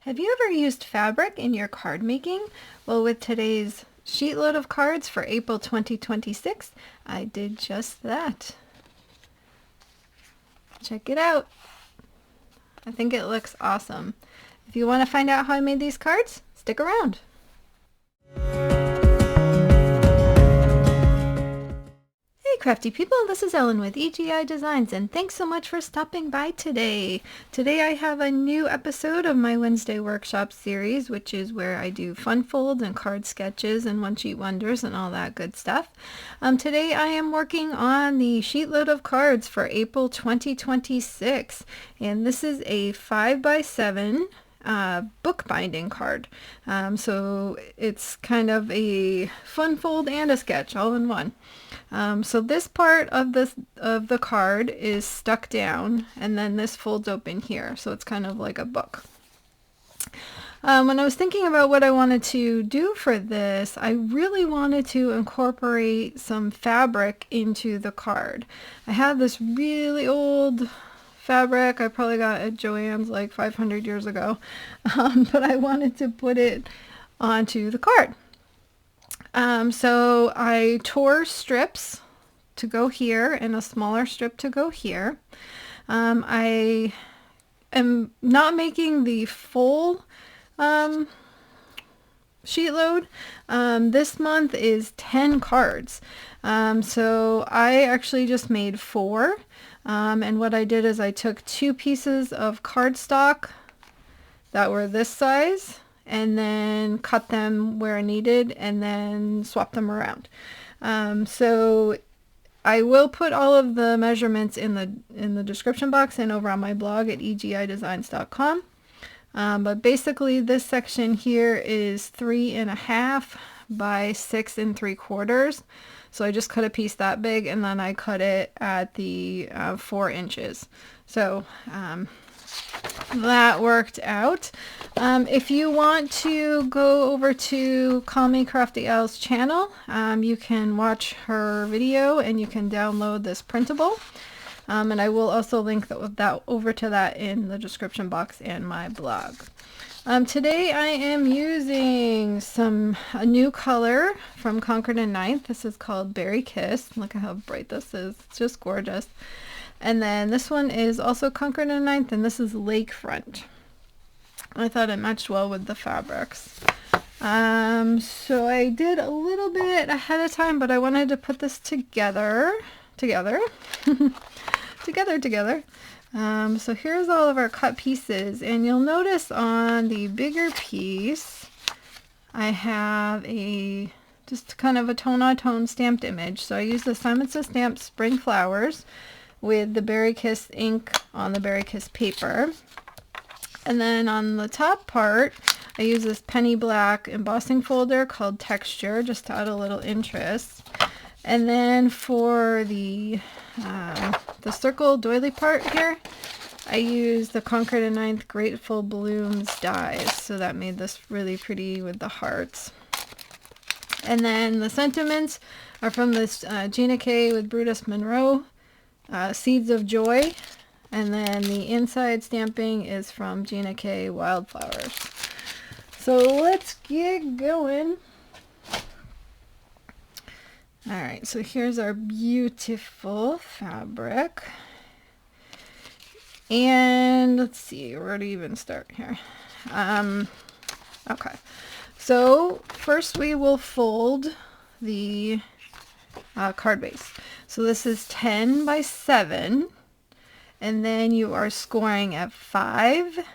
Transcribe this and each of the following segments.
Have you ever used fabric in your card making? Well, with today's sheet load of cards for April 2026, I did just that. Check it out. I think it looks awesome. If you want to find out how I made these cards, stick around. Hey crafty people, this is Ellen with EGI Designs, and thanks so much for stopping by today. Today I have a new episode of my Wednesday workshop series, which is where I do fun folds and card sketches and one sheet wonders and all that good stuff. Today I am working on the sheet load of cards for April 2026, and this is a 5x7 bookbinding card. So it's kind of a fun fold and a sketch all in one. So this part of the card is stuck down, and then this folds open here, so it's kind of like a book. When I was thinking about what I wanted to do for this, I really wanted to incorporate some fabric into the card. I have this really old fabric I probably got at Joann's like 500 years ago, but I wanted to put it onto the card. So I tore strips to go here and a smaller strip to go here. I am not making the full sheet load. This month is 10 cards. So I actually just made 4. And what I did is I took 2 pieces of cardstock that were this size and then cut them where needed and then swap them around. So I will put all of the measurements in the description box and over on my blog at egidesigns.com. But basically this section here is 3.5 by 6 3/4. So I just cut a piece that big, and then I cut it at the 4 inches. So that worked out. If you want to go over to Call Me Crafty Elle's channel, you can watch her video and you can download this printable. And I will also link that over to that in the description box and my blog. Today I am using a new color from Concord and 9th. This is called Berry Kiss. Look at how bright this is. It's just gorgeous. And then this one is also Concord and 9th, and this is Lakefront. I thought it matched well with the fabrics. So I did a little bit ahead of time, but I wanted to put this together. Together. So here's all of our cut pieces, and you'll notice on the bigger piece I have just kind of a tone-on-tone stamped image. So I used the Simon Says Stamp Spring Flowers with the Berry Kiss ink on the Berry Kiss paper. And then on the top part I use this penny black embossing folder called Texture, just to add a little interest. And then for the circle doily part here, I used the Concord and 9th Grateful Blooms dies, so that made this really pretty with the hearts. And then the sentiments are from this Gina K with Brutus Monroe, Seeds of Joy, and then the inside stamping is from Gina K Wildflowers. So let's get going. Alright, so here's our beautiful fabric. And let's see, where to even start here. Okay, so first we will fold the card base. So this is 10 by 7, and then you are scoring at 5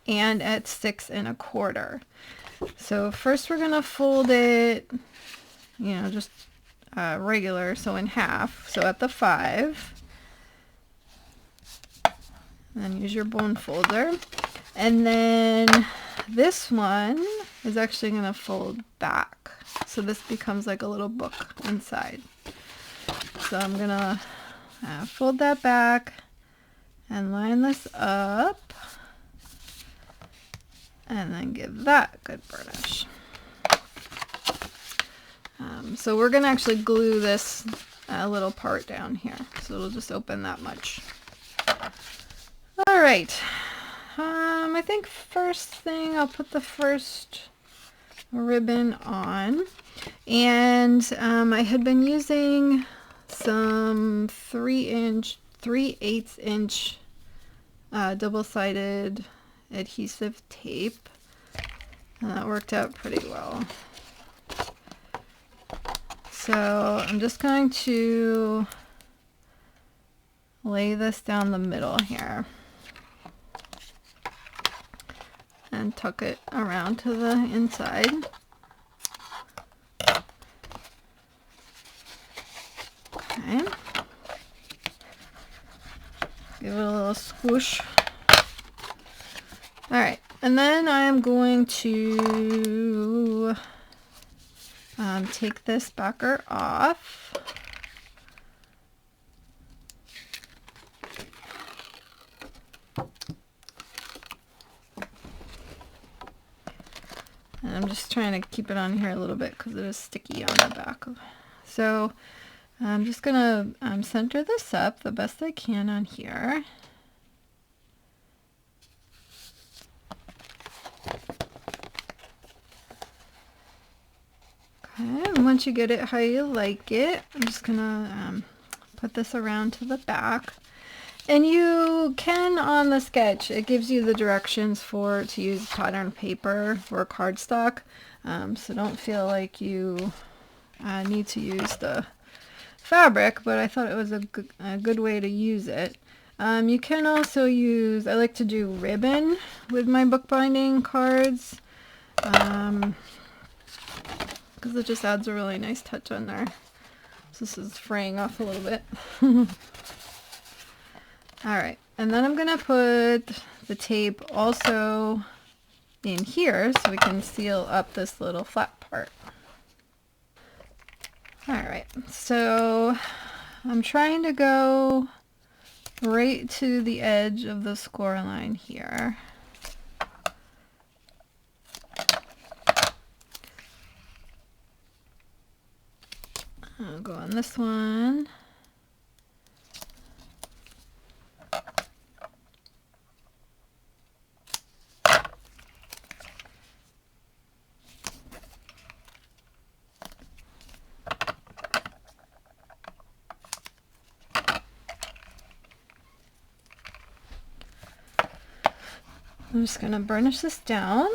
and at 6 1/4. So first we're going to fold it, just regular, so in half, so at the 5, and then use your bone folder, and then this one is actually going to fold back, so this becomes like a little book inside. So I'm going to fold that back and line this up and then give that a good burnish. So we're going to actually glue this little part down here, so it'll just open that much. All right, I think first thing I'll put the first ribbon on, and I had been using some 3/8 inch double-sided adhesive tape, and that worked out pretty well. So I'm just going to lay this down the middle here and tuck it around to the inside. Okay. Give it a little swoosh. Alright, and then I am going to take this backer off. And I'm just trying to keep it on here a little bit because it is sticky on the back. So I'm just going to center this up the best I can on here. Okay, and once you get it how you like it, I'm just going to put this around to the back. And you can, on the sketch, it gives you the directions to use pattern paper or cardstock. So don't feel like you need to use the fabric, but I thought it was a good way to use it. You can also use, I like to do ribbon with my bookbinding cards, because it just adds a really nice touch on there. So this is fraying off a little bit. Alright, and then I'm going to put the tape also in here so we can seal up this little flat part. Alright, so I'm trying to go right to the edge of the score line here. I'll go on this one. I'm just going to burnish this down.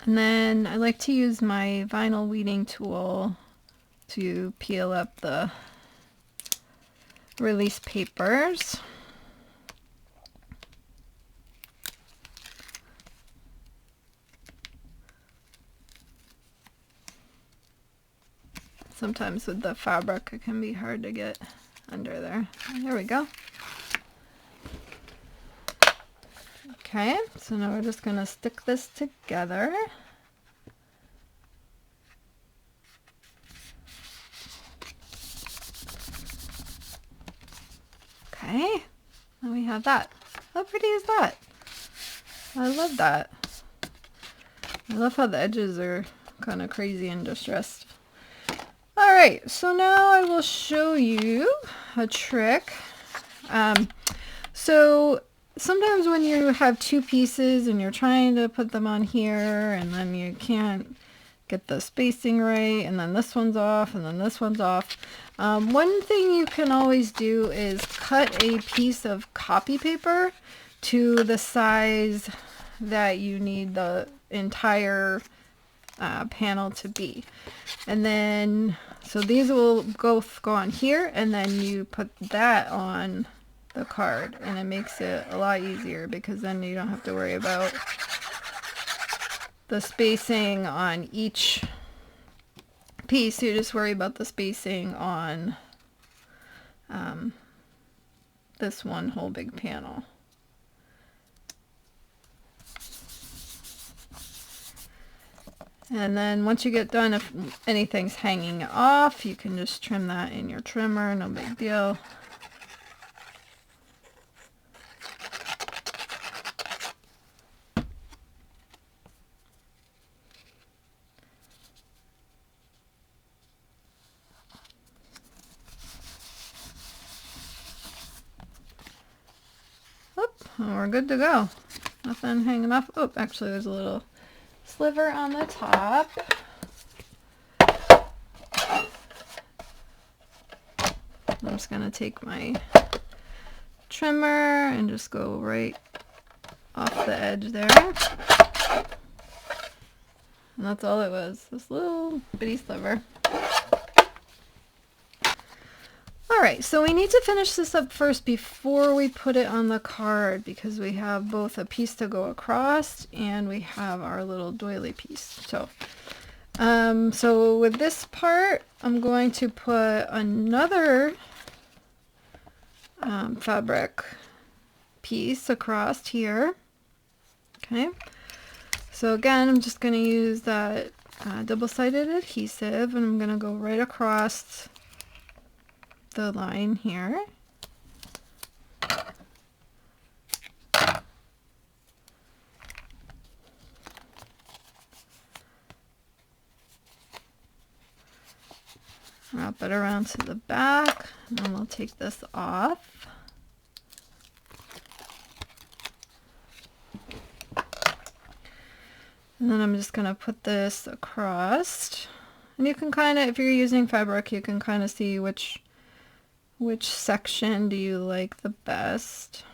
And then I like to use my vinyl weeding tool to peel up the release papers. Sometimes with the fabric it can be hard to get under there. There we go. Okay, so now we're just going to stick this together. Okay, now we have that. How pretty is that? I love that. I love how the edges are kind of crazy and distressed. Alright, so now I will show you a trick. So sometimes when you have two pieces and you're trying to put them on here and then you can't get the spacing right, and then this one's off and then this one's off. One thing you can always do is cut a piece of copy paper to the size that you need the entire panel to be. And then, so these will both go on here, and then you put that on the card, and it makes it a lot easier because then you don't have to worry about the spacing on each piece. You just worry about the spacing on this one whole big panel. And then once you get done, if anything's hanging off, you can just trim that in your trimmer, no big deal. and we're good to go. Nothing hanging off. Oh, actually there's a little sliver on the top. I'm just going to take my trimmer and just go right off the edge there. And that's all it was, this little bitty sliver. Alright, so we need to finish this up first before we put it on the card, because we have both a piece to go across and we have our little doily piece. So with this part, I'm going to put another fabric piece across here. Okay, so again, I'm just going to use that double-sided adhesive, and I'm going to go right across the line here. Wrap it around to the back, and then we'll take this off. And then I'm just going to put this across. And you can kind of, if you're using fabric, you can kind of see which section do you like the best.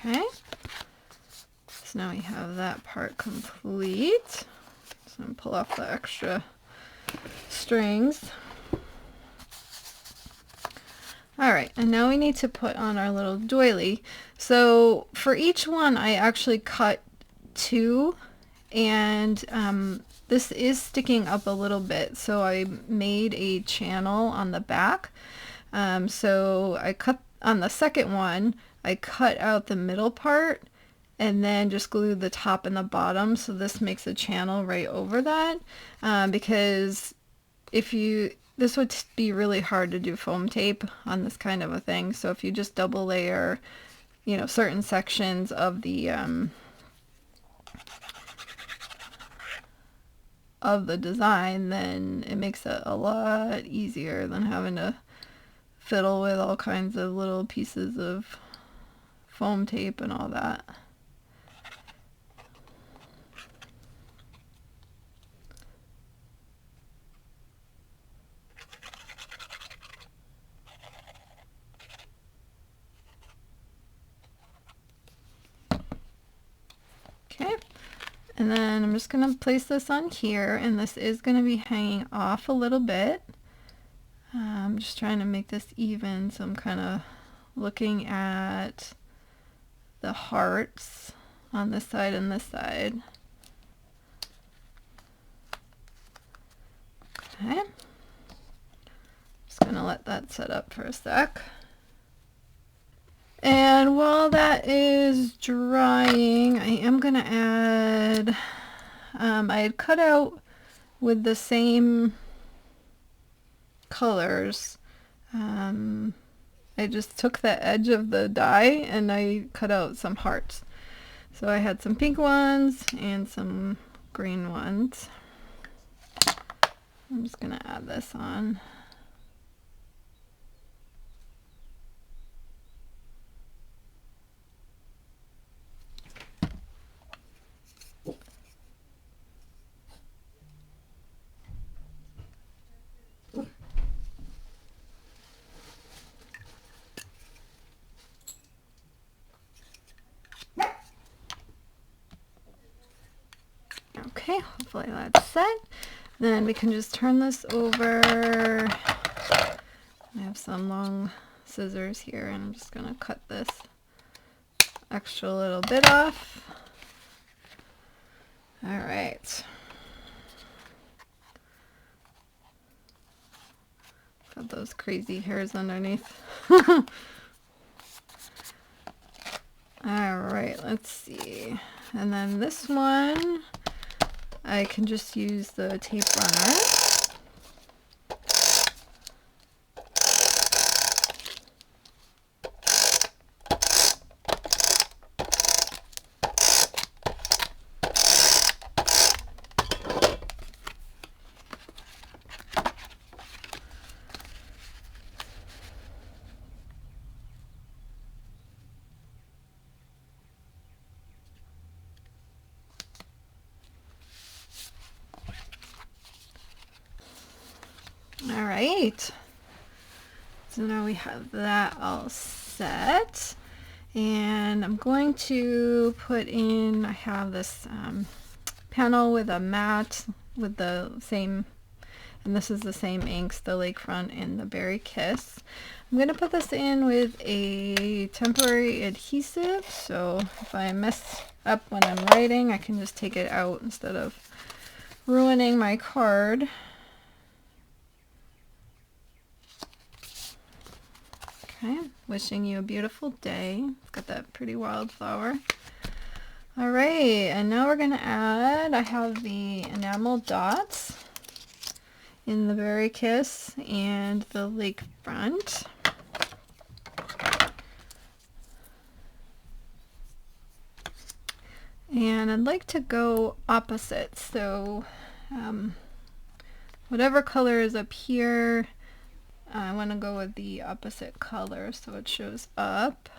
Okay, so now we have that part complete. So I'm going to pull off the extra strings. Alright, and now we need to put on our little doily. So for each one I actually cut 2, and this is sticking up a little bit, so I made a channel on the back. So I cut on the second one, I cut out the middle part and then just glued the top and the bottom, so this makes a channel right over that, because this would be really hard to do foam tape on this kind of a thing. So if you just double layer, you know, certain sections of the design, then it makes it a lot easier than having to fiddle with all kinds of little pieces of foam tape and all that. Okay, and then I'm just going to place this on here, and this is going to be hanging off a little bit. I'm just trying to make this even, so I'm kind of looking at the hearts on this side and this side. Okay, just going to let that set up for a sec. And while that is drying, I am going to add, I had cut out with the same colors. I just took the edge of the die and I cut out some hearts. So I had some pink ones and some green ones. I'm just going to add this on. Okay, hopefully that's set. Then we can just turn this over. I have some long scissors here, and I'm just going to cut this extra little bit off. All right. Got those crazy hairs underneath. All right, let's see. And then this one, I can just use the tape runner. right. So now we have that all set. And I'm going to put in, I have this panel with a mat with the same, and this is the same inks, the Lakefront and the Berry Kiss. I'm going to put this in with a temporary adhesive, so if I mess up when I'm writing, I can just take it out instead of ruining my card. Okay, wishing you a beautiful day. It's got that pretty wildflower. All right, and now we're going to add, I have the enamel dots in the Berry Kiss and the Lakefront. And I'd like to go opposite, so whatever color is up here, I want to go with the opposite color so it shows up.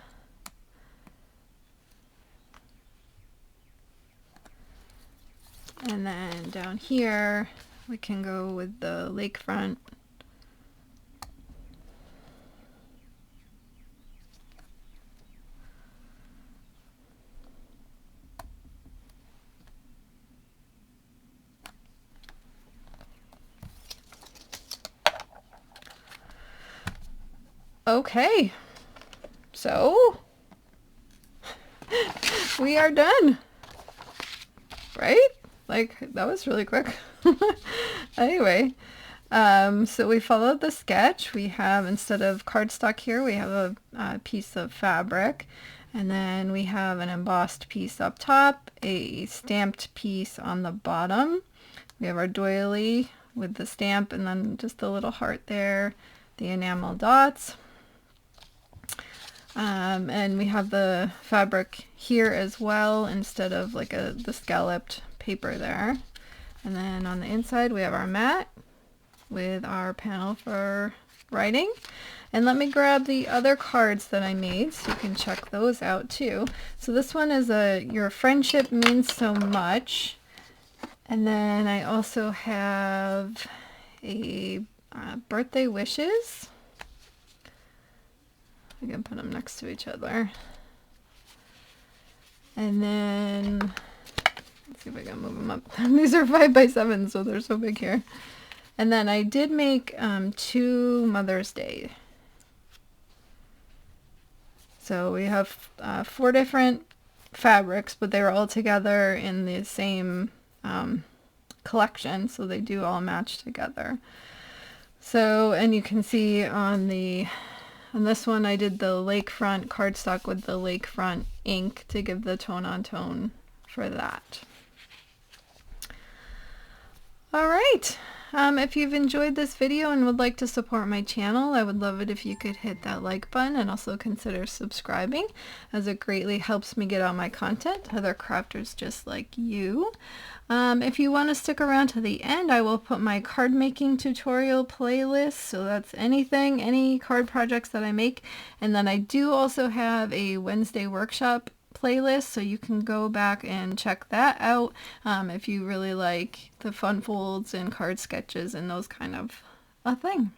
And then down here we can go with the Lakefront. Okay, so we are done, right? Like, that was really quick. Anyway, so we followed the sketch. We have, instead of cardstock here, we have a piece of fabric, and then we have an embossed piece up top, a stamped piece on the bottom. We have our doily with the stamp and then just a little heart there, the enamel dots. And we have the fabric here as well instead of like the scalloped paper there. And then on the inside we have our mat with our panel for writing. And let me grab the other cards that I made so you can check those out too. So this one is Your Friendship Means So Much. And then I also have a Birthday Wishes. I can put them next to each other. And then, let's see if I can move them up. These are 5x7, so they're so big here. And then I did make 2 Mother's Day. So we have 4 different fabrics, but they were all together in the same collection, so they do all match together. So, and you can see on this one I did the Lakefront cardstock with the Lakefront ink to give the tone-on-tone for that. Alright, if you've enjoyed this video and would like to support my channel, I would love it if you could hit that like button and also consider subscribing, as it greatly helps me get out my content to other crafters just like you. If you want to stick around to the end, I will put my card making tutorial playlist, so that's any card projects that I make. And then I do also have a Wednesday workshop playlist, so you can go back and check that out if you really like the fun folds and card sketches and those kind of a thing.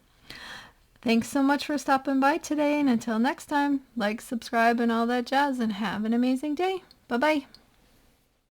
Thanks so much for stopping by today, and until next time, like, subscribe, and all that jazz, and have an amazing day. Bye-bye.